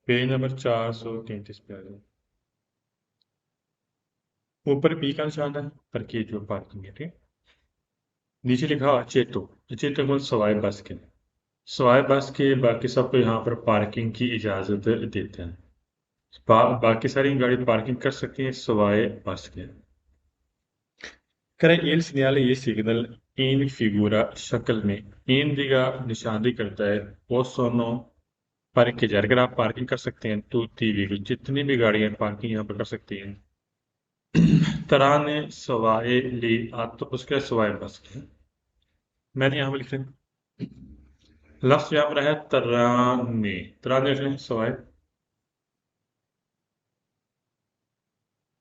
Page number 433 पे आ जाए। ऊपर पी का निशान है, पर की जो पार्किंग है, ठीक। नीचे लिखा अचेतो। अचेतो को सवाए बस के, सवाए बस के बाकी सबको यहाँ पर पार्किंग की इजाजत देते हैं। बाकी सारी गाड़ी पार्किंग कर सकती हैं सवाए बस के। करें il segnale ये सिग्नल इन फिगूरा शक्ल में इन दिगा निशानदी करता है। वो सोनो पार्क के जाए, अगर आप पार्किंग कर सकते हैं तो व्हीकल जितनी भी गाड़ियां पार्किंग यहाँ पर कर सकती हैं। तरह ने सवाए ली तो उसके सवाए बस के। मैंने यहाँ पर लिखा लफ्ज यहाँ पर है तराने। तराने लिख लें सवाए।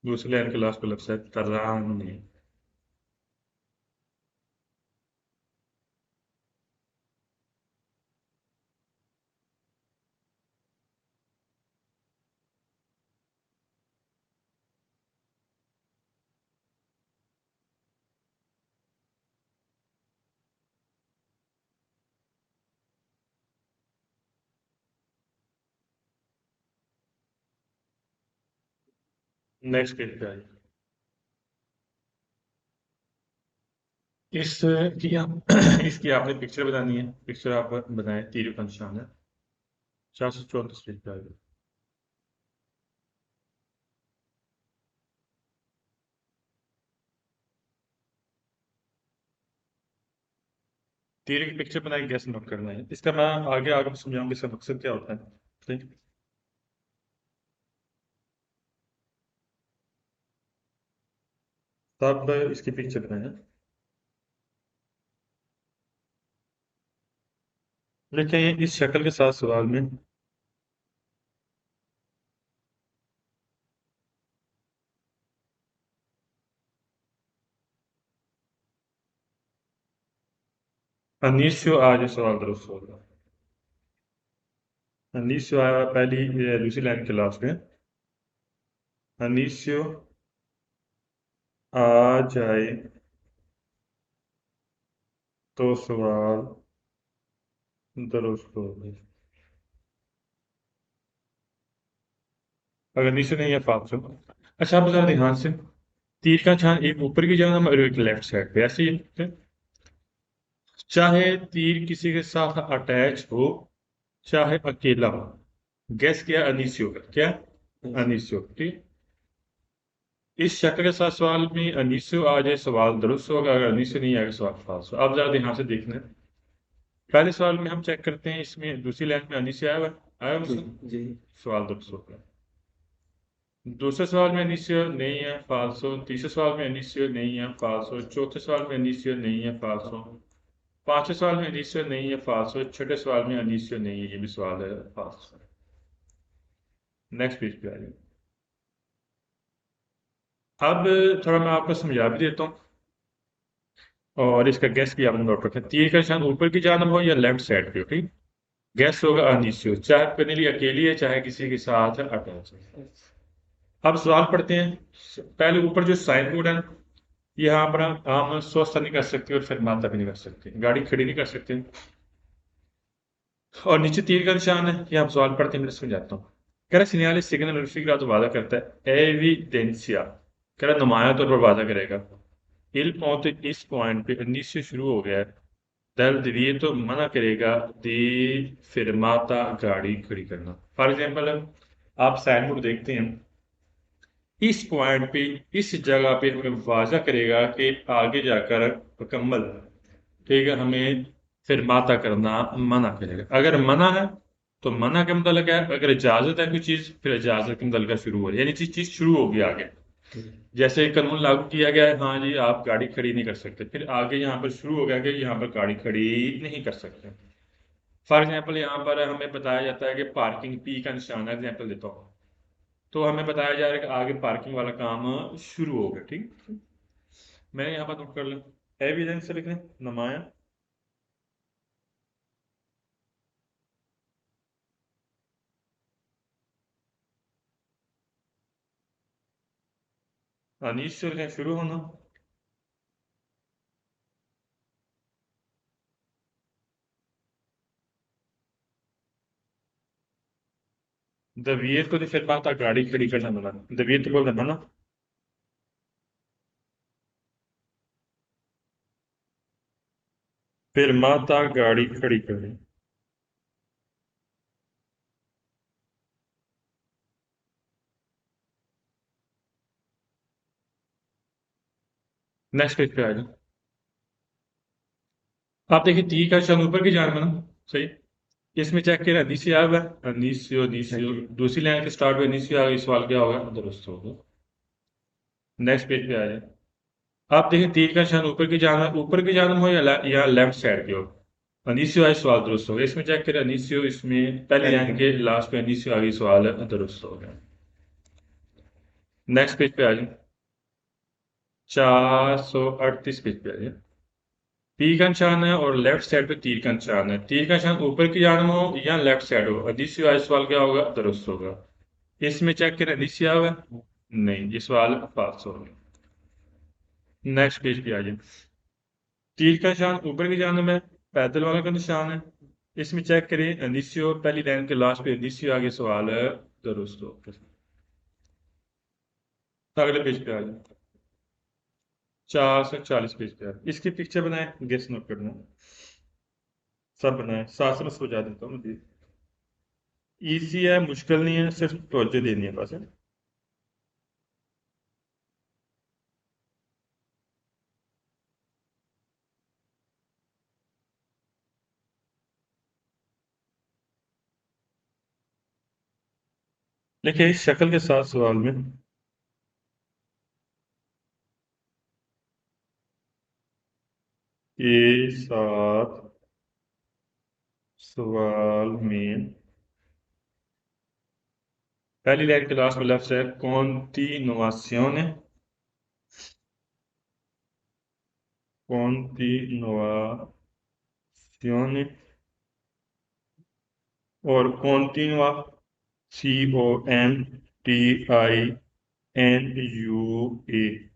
दूसरे लाइन के लास्ट पे लफ्ज है तराने। नेक्स्ट पेज पे आइए। इसकी आप इसकी आपने पिक्चर बनानी है। पिक्चर आप बनाए, तीर का निशान है। 434 पेज पे आइए। तीर की पिक्चर बनाई, गैस नोट करना है इसका। मैं आगे आगे समझाऊंगा इसका मकसद क्या होता है, ठीक। तब इसकी पिक्चर बनाए। लेकिन इस शक्ल के साथ सवाल में अनिश्चय आज सवाल दुरुस्त होगा। अनिश्चय आया पहली दूसरी लाइन के लास्ट में। अनिश्चय आ जाए तो सवाल दुरुस्त होगा। अगर नीचे नहीं है पाप से। अच्छा, आप जरा ध्यान से, तीर का निशान एक ऊपर की जगह और एक लेफ्ट साइड पे ऐसे ही है। चाहे तीर किसी के साथ अटैच हो, चाहे अकेला हो। गैस किया अनिश्चय का क्या, अनिश्चय, ठीक। इस शक्ल के साथ सवाल में अनिश्चय आ जाए सवाल दुरुस्त होगा, अगर अनिश्चय नहीं आएगा सवाल फाल्स होगा। अब जरा ध्यान से देखना है। पहले सवाल में हम चेक करते हैं, इसमें दूसरी लाइन में अनिश्चय आया हुआ है, आया हुआ है? जी। सवाल दुरुस्त होगा। दूसरे सवाल में अनिश्चय नहीं है, फाल्सो। तीसरे सवाल में अनिश्चय नहीं है, फाल्सो। चौथे सवाल में अनिश्चय नहीं है, फाल्सो। पांचवें सवाल में अनिश्चय नहीं है, फाल्सो। छठे सवाल में अनिश्चय नहीं है, ये भी सवाल है फाल्सो। नेक्स्ट पेज पे आ जाइए। अब थोड़ा मैं आपको समझा भी देता हूँ और इसका गैस भी आपने नोट रखें। तीर का निशान ऊपर की जानब हो या लेफ्ट साइड पे हो, ठीक। गैस होगा अनिश्चय, चाहे पहले अकेली है चाहे किसी के साथ अटैच है। अब सवाल पढ़ते हैं। पहले ऊपर जो साइन बोर्ड है, यहाँ पर हम स्वस्थ नहीं कर सकते और फिर माता भी नहीं कर सकते, गाड़ी खड़ी नहीं कर सकते। और नीचे तीर का निशान है, ये आप सवाल पढ़ते हैं, मैं समझाता हूँ। कह रहा सिग्नल सिग्नल का तो वादा करता है एविडेंसिया। कह रहा नुमाया तौर पर वादा करेगा। इल पहुंच इस पॉइंट पे उन्नीस से शुरू हो गया है। दर्द ये तो मना करेगा दी फिरमाता, गाड़ी खड़ी करना। फॉर एग्जाम्पल आप साइन बोर्ड देखते हैं, इस पॉइंट पे इस जगह पे हमें वाजा करेगा कि आगे जाकर मुकम्मल, ठीक है, हमें फिर माता करना मना करेगा। अगर मना है तो मना का मतलब है, अगर इजाजत है कोई चीज फिर इजाजत का मतलब शुरू हो रही है, यानी चीज चीज शुरू होगी आगे। जैसे कानून लागू किया गया है, हाँ जी आप गाड़ी खड़ी नहीं कर सकते, फिर आगे यहाँ पर शुरू हो गया कि यहाँ पर गाड़ी खड़ी नहीं कर सकते। फॉर एग्जाम्पल यहाँ पर हमें बताया जाता है कि पार्किंग पी का निशान है, एग्जाम्पल देता हूँ, तो हमें बताया जा रहा है कि आगे पार्किंग वाला काम शुरू हो गया, ठीक। मैंने यहाँ पर नोट कर लिया, एविडेंस से लिख लें नुमाया। अनिश से लिखें शुरू होना। Deviate di fermata गाड़ी खड़ी करना मना deviate बोल देना ना fermata गाड़ी खड़ी करनी नेक्स्ट पेज पे आ जाओ आप देखिए टी का निशान ऊपर की जान में ना सही इसमें चेक किया नीचे आया हुआ है नीसियो नीसियो दूसरी लाइन के स्टार्ट में नीसियो आ गई सवाल क्या होगा दुरुस्त होगा नेक्स्ट पेज पे आ जाए आप देखिए तीर का निशान ऊपर की जानब हो या लेफ्ट साइड की हो अनिसियो आए सवाल दुरुस्त हो गया इसमें चेक करें अनिसियो इसमें पहली लाइन के लास्ट पे अनिसियो आ गई सवाल दुरुस्त हो गया नेक्स्ट पेज पे आ जाए 438 पेज पे आ जाए तीर का निशान है और लेफ्ट साइड पे तीर का निशान है तीर का निशान ऊपर की जानब हो या लेफ्ट साइड हो अनिसियो आए सवाल क्या होगा दुरुस्त होगा इसमें चेक करें अनिसियो हुआ नहीं ये सवाल फाल्स हो गया नेक्स्ट पेज पे आ जाए तीर का निशान ऊपर की जानब है पैदल वाला का निशान है इसमें चेक करें अनिसियो पहली लाइन के लास्ट पे अनिसियो आगे सवाल है दुरुस्त हो अगले पेज पे आ जाए 440 पेज पे आ जाए इसकी पिक्चर बनाए गेस नोट करना सब बनाए साथ में समझा देता हूँ मुझे ईजी है मुश्किल नहीं है सिर्फ तवज्जो देनी है बस है देखिए इस शक्ल के साथ सवाल में के साथ सवाल में पहली लाइन के लास्ट में लेफ्ट है continuazione continuazione और continua CONTINUA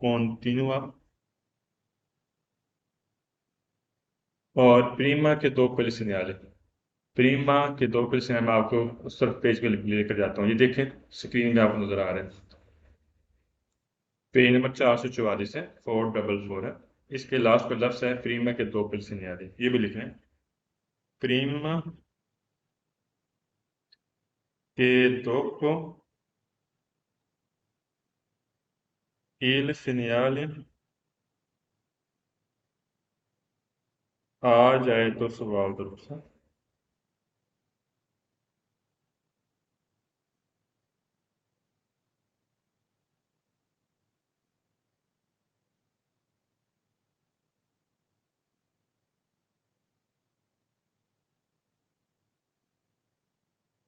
continua और प्रीमा के दो पुलिस न्यायालय प्रीमा के दो पुलिस न्यायालय मैं आपको उस तरफ पेज पे लेकर जाता हूँ ये देखें स्क्रीन में आपको नजर आ रहा है पेज नंबर 444 है 444 है इसके लास्ट पर लफ्ज है प्रीमा के दो पुलिस न्यायालय ये भी लिखें प्रीमा che dopo il segnale आ जाए तो सवाल दुरुस्त है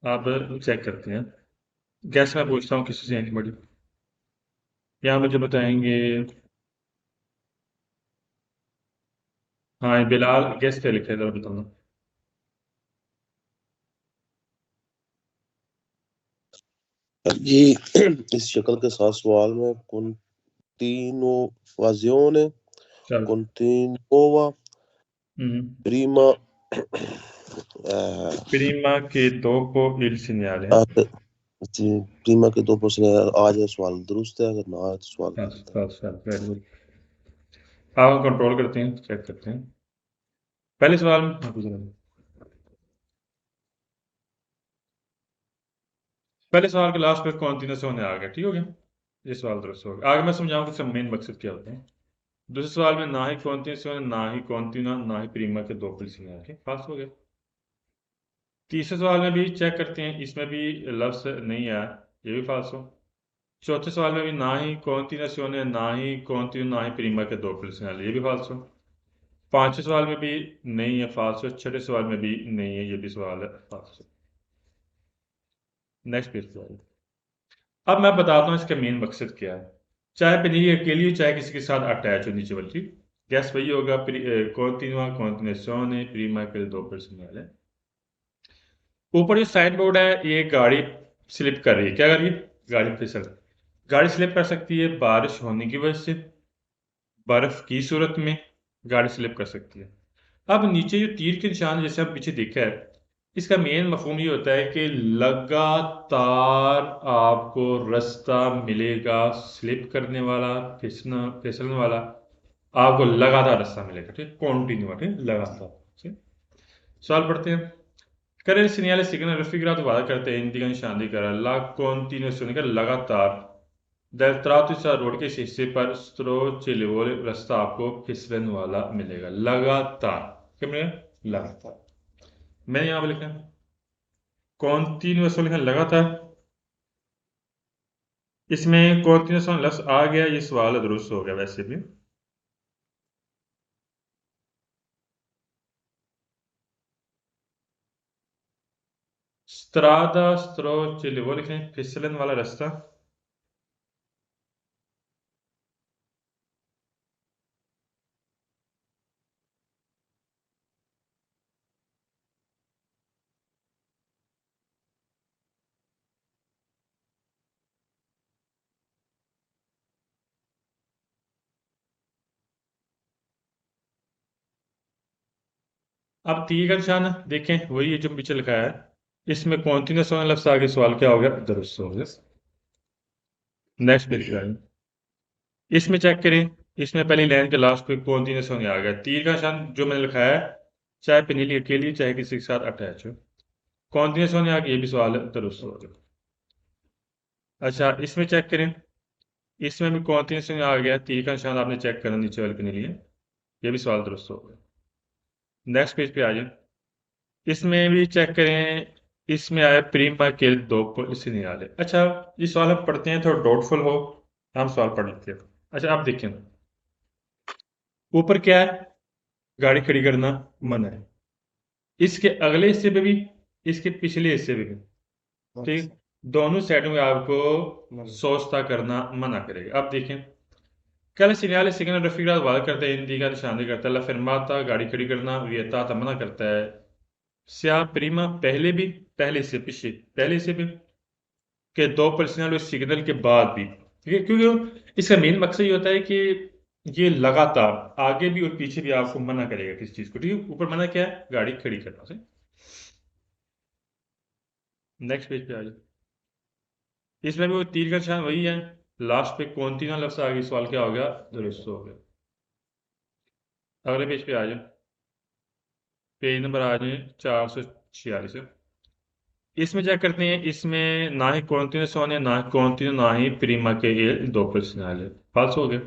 अब चेक करते हैं गैस मैं पूछता हूँ किसी से एनीबॉडी यहाँ मुझे बताएंगे हाँ ये बिलाल गैस क्या लिखा है जरा बताना जी इस शक्ल के साथ सवाल में continuazione चलो continua prima prima che dopo il segnale जी प्रीमा के दो प्रश्न आ जाए सवाल दुरुस्त है अगर ना आए तो सवाल गलत है वेरी गुड आप हम कंट्रोल करते हैं चेक करते हैं पहले सवाल में पहले सवाल के लास्ट पे कॉन्टिन्यूस आ गया ठीक हो गया ये सवाल दुरुस्त हो गया आगे मैं समझाऊंगा इसका मेन मकसद क्या होता है दूसरे सवाल में ना ही कॉन्टिन्यूस ना ही कॉन्टिन्यूआ ना ही प्रीमा के दो पुलिस आ गए पास हो गए तीसरे सवाल में भी चेक करते हैं इसमें भी लफ्ज नहीं आया ये भी फाल्स हो चौथे सवाल में भी ना ही कॉन्टिन्यूसियोने ना ही कॉन्टिन्यू ना ही प्रीमा के दो प्लस ये भी फाल्स हो पांचवें सवाल में भी नहीं है फाल्स हो छठे सवाल में भी नहीं है ये भी सवाल है फाल्स हो नेक्स्ट पेज पे अब मैं बताता हूँ इसका मेन मकसद क्या है चाहे पनीर अकेली हो चाहे किसी के साथ अटैच हो नीचे वाली गैस वही होगा कॉन्टिन्यूआ कॉन्टिन्यूसियोने प्रीमा के दो प्लस ऊपर जो साइन बोर्ड है ये गाड़ी स्लिप कर रही है क्या कर रही है गाड़ी फिसल गाड़ी स्लिप कर सकती है बारिश होने की वजह से बर्फ की सूरत में गाड़ी स्लिप कर सकती है अब नीचे जो तीर के निशान जैसे आप पीछे देखा है इसका मेन मफहूम ये होता है कि लगातार आपको रास्ता मिलेगा, स्लिप करने वाला, फिसलने वाला, आपको लगातार रास्ता मिलेगा, ठीक, कॉन्टिन्यू, ठीक, लगातार, ठीक। सवाल पढ़ते हैं। Care il segnale raffigurato vada करते हैं इंडिका निशान दिखा ला continuazione का लगातार del tratto इस रोड के शीशे पर स्रोत चले हुए रास्ता आपको फिसलन वाला मिलेगा, लगातार, क्या मिलेगा, लगातार। मैंने यहाँ पे लिखा कॉन्टिन्यूस लिखा लगातार, इसमें कॉन्टिन्यूस लफ्ज आ गया, ये सवाल दुरुस्त हो गया वैसे भी। स्त्रादा स्रोत चले वो लिखें फिसलन वाला रास्ता, अब टी का निशान देखें, वही है जो पीछे लिखा है, इसमें कॉन्टिन्यूस वाला लफ्ज आगे, सवाल क्या हो गया, दुरुस्त हो गया। नेक्स्ट पेज पे आइए। इसमें चेक करें, इसमें पहली लाइन के लास्ट पे कॉन्टिन्यूस होने आ गया, तीर का निशान जो मैंने लिखा है, चाहे पनीली अकेली चाहे किसी के साथ अटैच हो, कॉन्टिन्यूस होने आ गया, ये भी सवाल दुरुस्त हो गया। अच्छा, इसमें चेक करें, इसमें भी कॉन्टिन्यूस होने आ गया, तीर का निशान आपने चेक करना नीचे वाले पनीली है, ये भी सवाल दुरुस्त हो गया। नेक्स्ट पेज पे आ जाए, इसमें भी चेक करें, इसमें आया प्रीमा के दो पुलिस निकाले। अच्छा, ये सवाल हम पढ़ते हैं थोड़ा डाउटफुल हो, हम सवाल पढ़ लेते हैं। अच्छा, आप देखें, ऊपर क्या है, गाड़ी खड़ी करना मना है, इसके अगले हिस्से पे भी, इसके पिछले हिस्से पे भी, ठीक, दोनों साइडों में आपको सोचता करना मना करेगा। अब देखें, कल सिग्नल सिग्नल रफीक वाद करता है, हिंदी का निशानी करता है, ला फिरमाता गाड़ी खड़ी करना, वियता मना करता है, स्या प्रीमा पहले भी, पहले से पीछे, पहले से भी, के दो पर्सनल और सिग्नल के बाद भी, ठीक है, क्योंकि इसका मेन मकसद ये होता है कि ये लगातार आगे भी और पीछे भी आपको मना करेगा किसी चीज को, ठीक है। ऊपर मना क्या है, गाड़ी खड़ी करना से। नेक्स्ट पेज पे आ जाओ, इसमें भी वो तीर का निशान वही है, लास्ट पे कौन तीन लफ्ज आ गई, सवाल क्या हो गया, दुरुस्त हो गया। अगले पेज पे आ जाओ, पेज नंबर आ जाए 446। इसमें क्या करते हैं, इसमें ना ही कॉन्टिन्यूस होने, ना ही कॉन्टिन्यू, ना ही प्रीमा के ये दो पर्सनल है, फाल्स हो गया।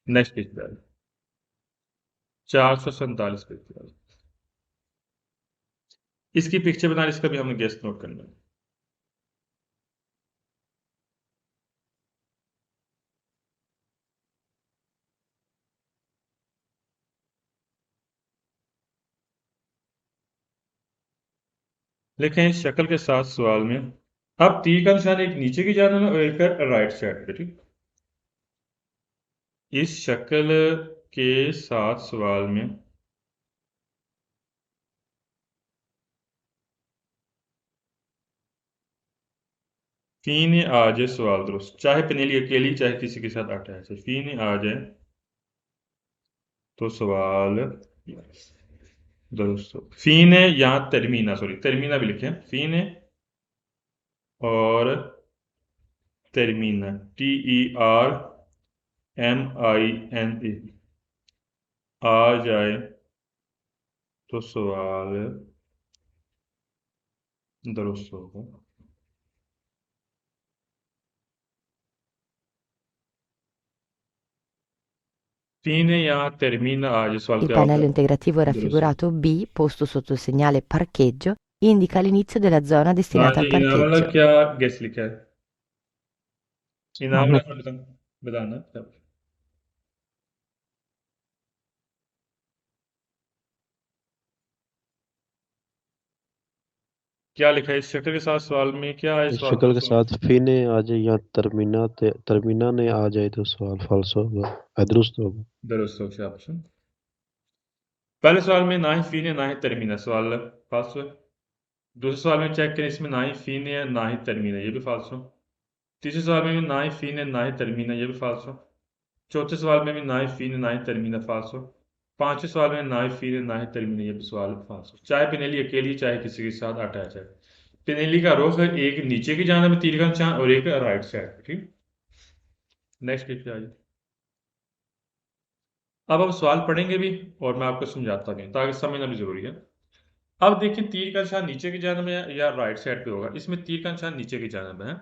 नेक्स्ट पेज पे आ जाओ, 447 पेज पे आ जाओ। इसकी पिक्चर बना, इसका भी हमने गेस्ट नोट करना है। लिखें शक्ल के साथ सवाल में, अब तीर का निशान एक नीचे की जाना और एक राइट साइड पे, ठीक। इस शक्ल के साथ सवाल में फी ने आ जाए, सवाल दुरुस्त, चाहे पनेली अकेली चाहे किसी के साथ अटैच है, फी ने आ जाए तो सवाल दुरुस्त हो। फी ने यहाँ तरमीना, सॉरी तरमीना भी लिखे, फी ने और तरमीना, TERMINA आ जाए तो सवाल दुरुस्त होगा। Fine या termina a सवाल Il क्या होगा, pannello integrativo दुरुस्त होगा। raffigurato B, posto sotto il segnale parcheggio, indica l'inizio della zona हाँ destinata जी, al इनाम वाला parcheggio. क्या गेस लिखा है, इनाम वाला बताना क्या लिखा है, इस शक्ल के साथ सवाल में क्या है, इस सवाल शक्ल के दुरुस्त होगा। साथ फी ने आ जाए या तरमीना ने आ जाए तो सवाल फाल्स होगा, दुरुस्त होगा। दुरुस्त होगा ऑप्शन। पहले सवाल में ना ही फी ने ना ही तरमीना, सवाल फाल्स है। दूसरे सवाल में चेक करें, इसमें ना ही फी ने ना ही तरमीना, ये भी फाल्स हो। तीसरे सवाल में भी ना ही फी ने ना ही तरमीना, ये भी फाल्स हो। चौथे सवाल में भी ना ही फी ने ना ही तरमीना, फाल्स हो। 5वें सवाल में ना ही फील है ना ही तरमीन है, ये भी सवाल 500। चाहे पिनेली अकेली चाहे किसी के साथ अटैच है। पिनेली का रुख एक नीचे की जानिब तीर का निशान और एक राइट साइड पे, ठीक। नेक्स्ट पेज पे आ जाए। अब हम सवाल पढ़ेंगे भी और मैं आपको समझाता भी हूं, ताकि समझना भी जरूरी है। अब देखिए तीर का निशान नीचे की जानिब है या राइट साइड पे होगा। इसमें तीर का निशान नीचे की जानिब है।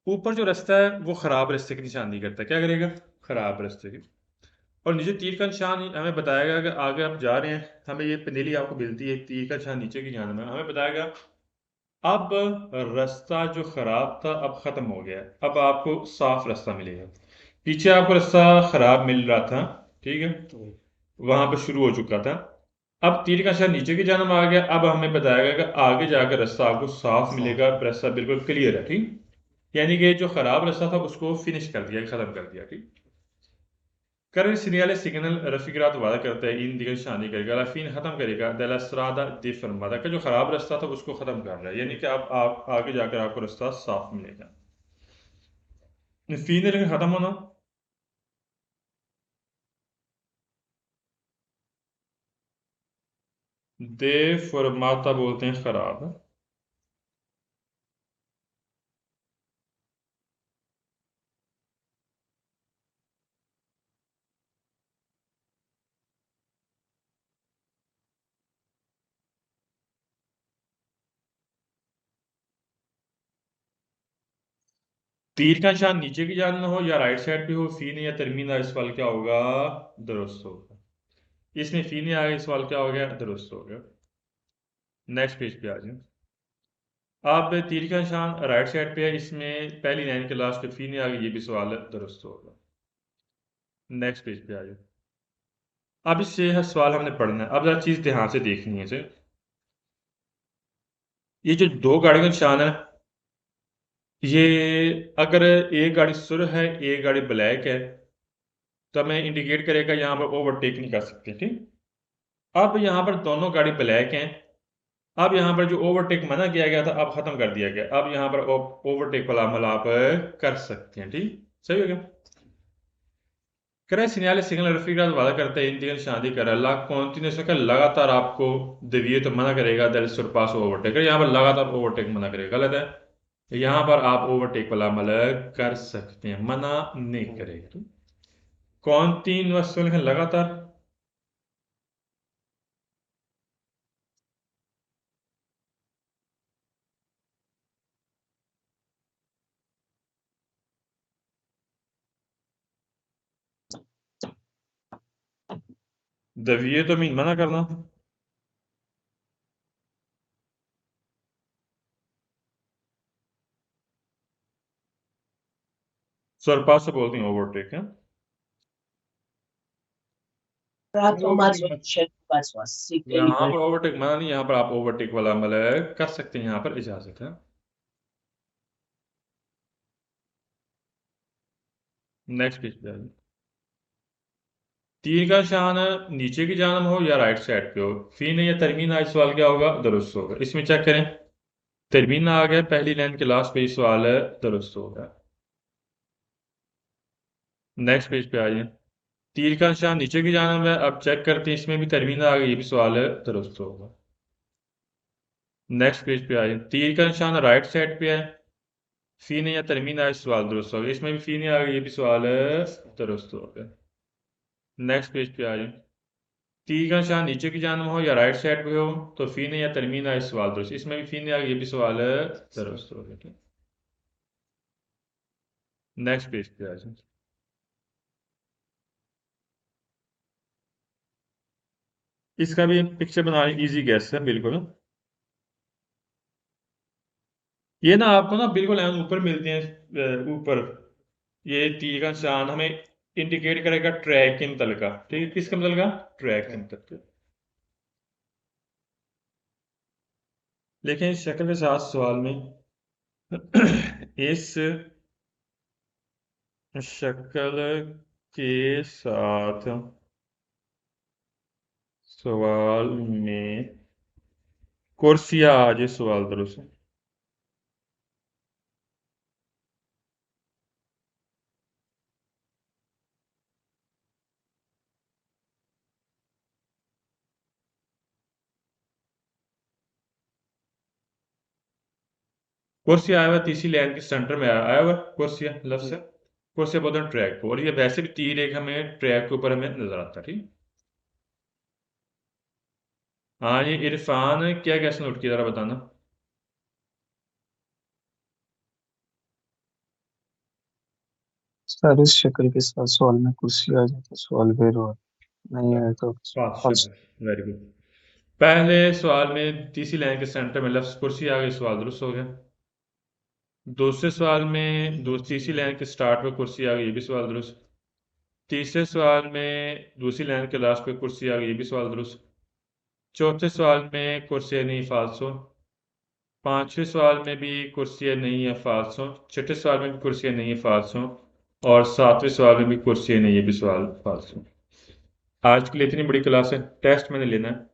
ऊपर जो रास्ता है वो खराब रास्ते की निशानी करता है। क्या करेगा? खराब रास्ते की। और नीचे तीर का निशान हमें बताएगा कि आगे आप जा रहे हैं, हमें ये पिनेली आपको मिलती है, तीर का निशान नीचे की जानिब है, हमें बताएगा अब रास्ता जो खराब था अब खत्म हो गया है, अब आपको साफ रास्ता मिलेगा। पीछे आपको रास्ता खराब मिल रहा था, ठीक है, वहां पर शुरू हो चुका था। अब तीर का निशान नीचे की जानिब आ गया, अब हमें बताएगा कि आगे जाकर रास्ता आपको साफ मिलेगा, रास्ता बिल्कुल क्लियर है, ठीक। यानी कि जो खराब रास्ता था उसको फिनिश कर दिया, खत्म कर दिया, ठीक। Current segnale raffigurato वादा करता है इन दिगर शानी करेगा लाफिन खत्म करेगा दला सरादा दी फरमादा का जो खराब रास्ता था उसको खत्म कर रहा है, यानी कि आप आगे जाकर आपको रास्ता साफ मिलेगा। फीन लेकिन खत्म होना, दे फरमाता बोलते हैं खराब। तीर का निशान नीचे की जान में हो या राइट साइड पे हो, फीन या तरमीन इस सवाल क्या होगा? दुरुस्त होगा। इसमें फीन आ गया, इस सवाल क्या हो गया? दुरुस्त हो गया। नेक्स्ट पेज पे आ जाए। आप तीर का निशान राइट साइड पे है, इसमें पहली लाइन के लास्ट पे फीन आ गई, ये भी सवाल दुरुस्त होगा। नेक्स्ट पेज पे आ जाए। अब इससे हर सवाल हमने पढ़ना है। अब जरा चीज ध्यान से देखनी है इसे। ये जो दो गाड़ी का निशान है, ये अगर एक गाड़ी सुर है एक गाड़ी ब्लैक है तो हमें इंडिकेट करेगा यहाँ पर ओवरटेक नहीं कर सकते, ठीक। अब यहाँ पर दोनों गाड़ी ब्लैक हैं। अब यहाँ पर जो ओवरटेक मना किया गया था अब खत्म कर दिया गया, अब यहाँ पर ओवरटेक वाला अमल आप कर सकते हैं, ठीक। सही हो गया। करे सिग्नल सिग्नल रफीक वादा करते हैं इंडियन शादी कर अल्लाह कॉन्टिन्यूस का लगातार आपको देविए तो मना करेगा दर सुरपास ओवरटेक, यहाँ पर लगातार ओवरटेक मना करेगा, गलत है। यहाँ पर आप ओवरटेक वाला अमल कर सकते हैं, मना नहीं करेगा। कॉन्टिन्यूस लगातार। देविए तो मीन मना करना। सरपास से बोलते हैं ओवरटेक है। यहाँ पर ओवरटेक मना नहीं, यहाँ पर आप ओवरटेक वाला अमल कर सकते हैं, यहाँ पर इजाजत है। नेक्स्ट पेज पे आ जाइए। तीर का निशान नीचे की जानिब हो या राइट साइड पे हो, फीन या तरमीन आज सवाल क्या होगा? दुरुस्त होगा। इसमें चेक करें, तरमीन आ गया पहली लाइन के लास्ट पे, सवाल है दुरुस्त होगा। नेक्स्ट पेज पे आ जाए। तीर का निशान नीचे की जानिब है, अब चेक करते हैं इसमें भी तरमीन आ गई, ये भी सवाल है दुरुस्त होगा। नेक्स्ट पेज पे आ जाए। तीर का निशान राइट साइड पे है, फीन या तरमीन आज सवाल दुरुस्त होगा। इसमें भी फीन आ गई, ये भी सवाल है दुरुस्त होगा। नेक्स्ट पेज पे आ जाए। तीर का निशान नीचे की जानिब हो या राइट साइड पे हो तो फीन या तरमीन है सवाल दुरुस्त, इसमें भी फीन आ गई, ये भी सवाल है दुरुस्त हो गया। नेक्स्ट पेज पे आ जाए। इसका भी पिक्चर बनाना इजी गैस है बिल्कुल। ये ना आपको ना बिल्कुल एन ऊपर मिलते हैं, ऊपर ये तीर का निशान हमें इंडिकेट करेगा ट्रैक के मतलब का, ठीक है, किसका मतलब का? ट्रैक के मतलब का। लेकिन इस शक्ल के साथ सवाल में इस शक्ल के साथ सवाल में कुर्सिया आज सवाल दुरुस्त है। कुर्सी आया हुआ तीसरी लाइन के सेंटर में आया हुआ कुर्सिया लफ्ज है कुर्सिया बोलते हैं ट्रैक को और ये वैसे भी तीर एक हमें ट्रैक के ऊपर हमें नजर आता है ठीक। हाँ ये इरफान क्या कैसे नोट किया जरा बताना। सर इस शक्ल के साथ सवाल में कुर्सी आ जाए तो सवाल फिर और नहीं आए तो फास्ट वेरी गुड। पहले सवाल में तीसरी लाइन के सेंटर में लफ्ज कुर्सी आ गई सवाल दुरुस्त हो गया। दूसरे सवाल में तीसरी लाइन के स्टार्ट पे कुर्सी आ गई ये भी सवाल दुरुस्त। तीसरे सवाल में दूसरी लाइन के लास्ट पे कुर्सी आ गई ये भी सवाल दुरुस्त। चौथे सवाल में कुर्सी नहीं फालसो। पांचवें सवाल में भी कुर्सियाँ नहीं है फालसो। छठे सवाल में भी कुर्सियाँ नहीं है फालसो। और सातवें सवाल में भी कुर्सियाँ नहीं है भी सवाल फालसो। आज के लिए इतनी बड़ी क्लास है टेस्ट मैंने लेना है